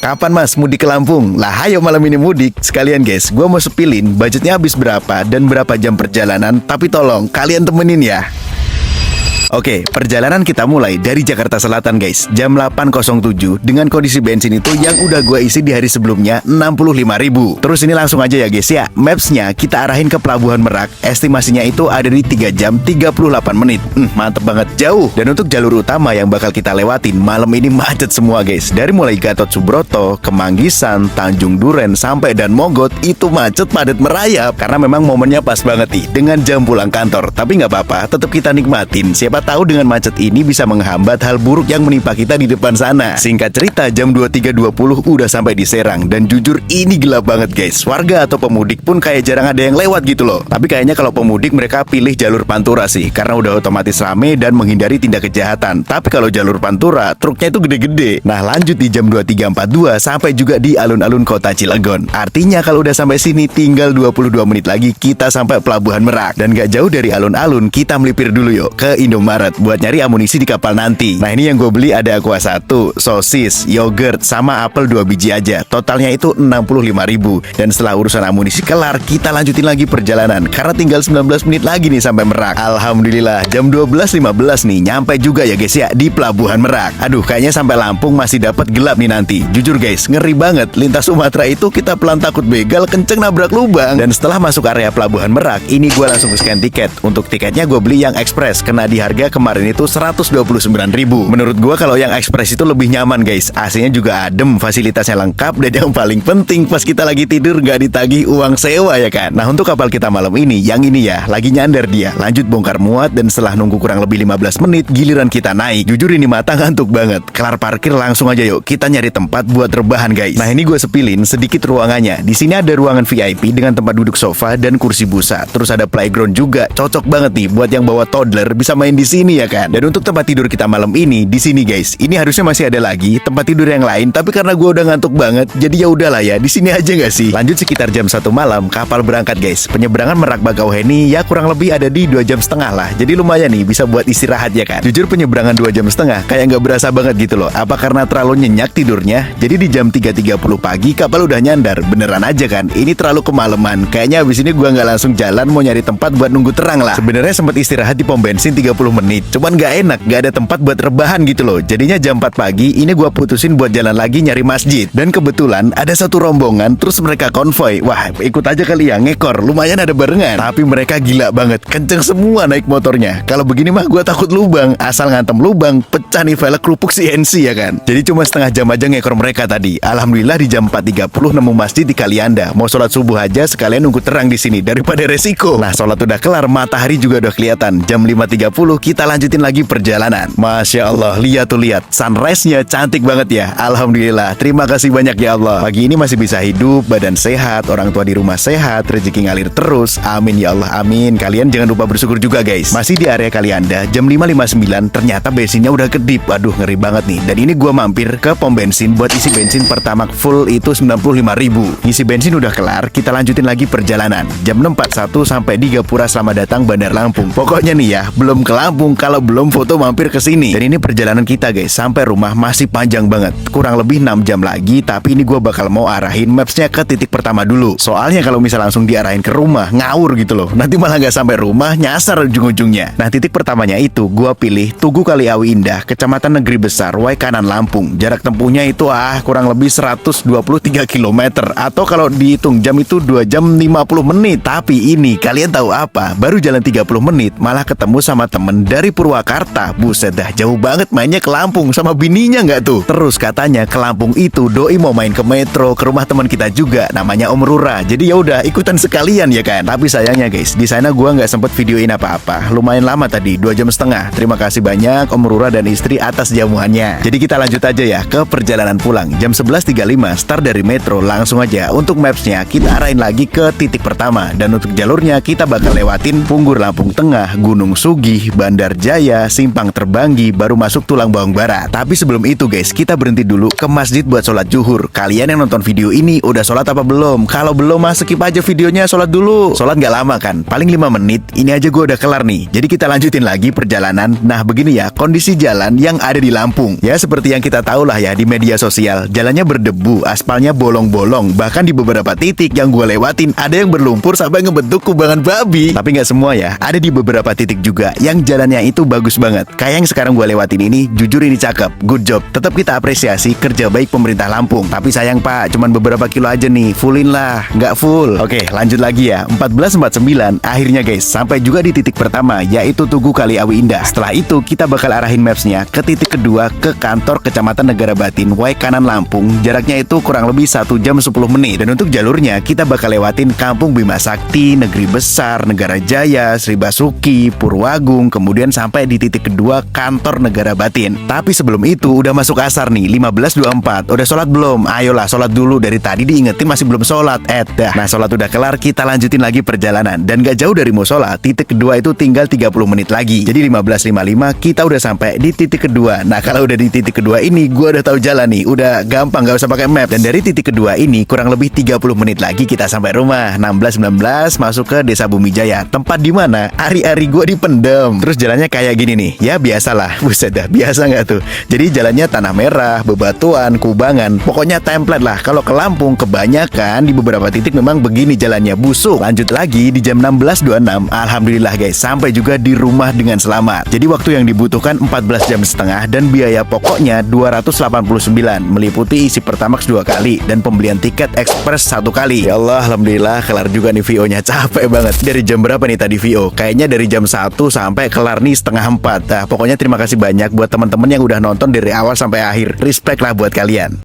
Kapan mas mudik ke Lampung? Lah ayo malam ini mudik. Sekalian guys, gue mau sepilin budgetnya habis berapa dan berapa jam perjalanan. Tapi tolong kalian temenin ya. Oke, perjalanan kita mulai dari Jakarta Selatan guys, jam 8.07 dengan kondisi bensin itu yang udah gue isi di hari sebelumnya 65.000. Terus ini langsung aja ya guys ya, mapsnya kita arahin ke Pelabuhan Merak. Estimasinya itu ada di 3 jam 38 menit. Mantep banget, jauh. Dan untuk jalur utama yang bakal kita lewatin malam ini macet semua guys. Dari mulai Gatot Subroto, Kemanggisan, Tanjung Duren sampai Dan Mogot itu macet padat merayap. Karena memang momennya pas banget nih dengan jam pulang kantor. Tapi nggak apa-apa, tetap kita nikmatin. Siapa tahu dengan macet ini bisa menghambat hal buruk yang menimpa kita di depan sana. Singkat cerita, jam 23.20 udah sampai di Serang. Dan jujur ini gelap banget guys. Warga atau pemudik pun kayak jarang ada yang lewat gitu loh. Tapi kayaknya kalau pemudik mereka pilih jalur Pantura sih, karena udah otomatis rame dan menghindari tindak kejahatan. Tapi kalau jalur Pantura, truknya itu gede-gede. Nah lanjut di jam 23.42 sampai juga di alun-alun kota Cilegon. Artinya kalau udah sampai sini tinggal 22 menit lagi kita sampai Pelabuhan Merak. Dan gak jauh dari alun-alun kita melipir dulu yuk ke Indomaret buat nyari amunisi di kapal nanti. Nah ini yang gue beli ada aqua 1, sosis, yogurt, sama apel 2 biji aja. Totalnya itu 65.000. Dan setelah urusan amunisi kelar, kita lanjutin lagi perjalanan karena tinggal 19 menit lagi nih sampai Merak. Alhamdulillah jam 12.15 nih nyampe juga ya guys ya di Pelabuhan Merak. Aduh kayaknya sampai Lampung masih dapat gelap nih nanti. Jujur guys, ngeri banget. Lintas Sumatera itu kita pelan takut begal, kenceng nabrak lubang. Dan setelah masuk area Pelabuhan Merak, ini gue langsung scan tiket. Untuk tiketnya gue beli yang ekspres, kena di harga kemarin itu 129.000. Menurut gua kalau yang ekspres itu lebih nyaman guys. AC-nya juga adem, fasilitasnya lengkap, dan yang paling penting pas kita lagi tidur nggak ditagih uang sewa ya kan. Nah untuk kapal kita malam ini, yang ini ya lagi nyandar dia. Lanjut bongkar muat dan setelah nunggu kurang lebih 15 menit giliran kita naik. Jujur ini mata ngantuk banget. Kelar parkir langsung aja yuk kita nyari tempat buat rebahan guys. Nah ini gue sepilin sedikit ruangannya. Di sini ada ruangan VIP dengan tempat duduk sofa dan kursi busa. Terus ada playground juga. Cocok banget nih buat yang bawa toddler bisa main di sini ya kan. Dan untuk tempat tidur kita malam ini di sini guys. Ini harusnya masih ada lagi tempat tidur yang lain, tapi karena gue udah ngantuk banget, jadi ya udahlah ya di sini aja nggak sih. Lanjut sekitar jam 1 malam kapal berangkat guys. Penyeberangan Merak Bakauheni ya kurang lebih ada di 2,5 jam lah. Jadi lumayan nih bisa buat istirahat ya kan. Jujur penyeberangan 2,5 jam kayak nggak berasa banget gitu loh. Apa karena terlalu nyenyak tidurnya? Jadi di jam 3.30 pagi kapal udah nyandar. Beneran aja kan? Ini terlalu kemalaman. Kayaknya abis ini gue nggak langsung jalan, mau nyari tempat buat nunggu terang lah. Sebenarnya sempat istirahat di pom bensin 30 menit. Cuman gak enak, gak ada tempat buat rebahan gitu loh. Jadinya jam 4 pagi ini gue putusin buat jalan lagi nyari masjid. Dan kebetulan ada satu rombongan, terus mereka konvoy. Wah ikut aja kali ya, ngekor. Lumayan ada barengan. Tapi mereka gila banget, kenceng semua naik motornya. Kalau begini mah gue takut lubang. Asal ngantem lubang, pecah nih velg kerupuk CNC ya kan. Jadi cuma setengah jam aja ngekor mereka tadi. Alhamdulillah di jam 4.30 nemu masjid di Kalianda. Mau sholat subuh aja sekalian nunggu terang di sini daripada resiko. Nah sholat udah kelar, matahari juga udah kelihatan. Jam 5.30 kita lanjutin lagi perjalanan. Masya Allah, lihat tuh lihat, sunrise-nya cantik banget ya. Alhamdulillah, terima kasih banyak ya Allah. Pagi ini masih bisa hidup, badan sehat, orang tua di rumah sehat, rezeki ngalir terus. Amin ya Allah, amin. Kalian jangan lupa bersyukur juga guys. Masih di area Kalianda, jam 5.59 ternyata bensinnya udah kedip. Aduh ngeri banget nih. Dan ini gua mampir ke pom bensin buat isi bensin Pertamax full itu 95.000. Ngisi bensin udah kelar, kita lanjutin lagi perjalanan. Jam 6.41 sampai di Gapura Selamat Datang Bandar Lampung. Pokoknya nih ya, belum ke Lampung kalau belum foto mampir ke sini. Dan ini perjalanan kita guys sampai rumah masih panjang banget, kurang lebih 6 jam lagi. Tapi ini gue bakal mau arahin mapsnya ke titik pertama dulu. Soalnya kalau misal langsung diarahin ke rumah ngawur gitu loh, nanti malah nggak sampai rumah, nyasar ujung-ujungnya. Nah titik pertamanya itu gue pilih Tugu Kaliawi Indah, Kecamatan Negeri Besar, Waikanan, Lampung. Jarak tempuhnya itu kurang lebih 123 km. Atau kalau dihitung jam itu 2 jam 50 menit. Tapi ini kalian tahu apa? Baru jalan 30 menit malah ketemu sama temen dari Purwakarta. Buset dah, jauh banget mainnya ke Lampung sama bininya nggak tuh? Terus katanya ke Lampung itu doi mau main ke metro, ke rumah teman kita juga namanya Om Rura. Jadi ya udah ikutan sekalian ya kan. Tapi sayangnya guys, di sana gua nggak sempet videoin apa-apa. Lumayan lama tadi, 2,5 jam. Terima kasih banyak Om Rura dan istri atas jamuannya. Jadi kita lanjut aja ya ke perjalanan pulang. Jam 11.35 start dari metro, langsung aja untuk mapsnya kita arahin lagi ke titik pertama. Dan untuk jalurnya kita bakal lewatin Punggur Lampung Tengah, Gunung Sugih, Bandar Jaya, Simpang Terbanggi, baru masuk Tulang Bawang Barat. Tapi sebelum itu guys, kita berhenti dulu ke masjid buat sholat zuhur. Kalian yang nonton video ini udah sholat apa belum? Kalau belum mah skip aja videonya, sholat dulu. Sholat nggak lama kan, paling 5 menit. Ini aja gue udah kelar nih. Jadi kita lanjutin lagi perjalanan. Nah begini ya kondisi jalan yang ada di Lampung. Ya seperti yang kita tahu lah ya di media sosial, jalannya berdebu, aspalnya bolong-bolong. Bahkan di beberapa titik yang gue lewatin ada yang berlumpur sampai ngebentuk kubangan babi. Tapi nggak semua ya, ada di beberapa titik juga yang jalannya itu bagus banget. Kayak yang sekarang gue lewatin ini, jujur ini cakep, good job. Tetap kita apresiasi kerja baik pemerintah Lampung. Tapi sayang pak, cuman beberapa kilo aja nih, fullin lah, nggak full. Oke lanjut lagi ya, 1449 akhirnya guys sampai juga di titik pertama, yaitu Tugu Kaliawi Indah. Setelah itu kita bakal arahin mapsnya ke titik kedua, ke kantor Kecamatan Negara Batin, Waikanan Lampung. Jaraknya itu kurang lebih 1 jam 10 menit. Dan untuk jalurnya kita bakal lewatin Kampung Bima Sakti, Negeri Besar, Negara Jaya, Sri Basuki, Purwagung, kemudian sampai di titik kedua kantor Negara Batin. Tapi sebelum itu udah masuk asar nih, 15.24. Udah sholat belum? Ayolah sholat dulu, dari tadi diingetin masih belum sholat. Dah. Nah sholat udah kelar, kita lanjutin lagi perjalanan. Dan gak jauh dari musola, titik kedua itu tinggal 30 menit lagi. Jadi 15.55 kita udah sampai di titik kedua. Nah kalau udah di titik kedua ini, gua udah tahu jalan nih, udah gampang, gak usah pakai map. Dan dari titik kedua ini kurang lebih 30 menit lagi kita sampai rumah. 16.19 masuk ke Desa Bumi Jaya, tempat di mana ari-ari gua dipendem. Terus jalannya kayak gini nih, ya biasalah. Buset dah, biasa nggak tuh? Jadi jalannya tanah merah, bebatuan, kubangan, pokoknya template lah. Kalau ke Lampung kebanyakan di beberapa titik memang begini jalannya, busuk. Lanjut lagi di jam 16.26, alhamdulillah guys sampai juga di rumah dengan selamat. Jadi waktu yang dibutuhkan 14 jam setengah dan biaya pokoknya 289, meliputi isi Pertamax 2 kali dan pembelian tiket ekspres 1 kali. Ya Allah, alhamdulillah kelar juga nih VO-nya. Capek banget. Dari jam berapa nih tadi VO? Kayaknya dari jam 1 sampai kelar nih setengah 4. Nah pokoknya terima kasih banyak buat teman-teman yang udah nonton dari awal sampai akhir. Respect lah buat kalian.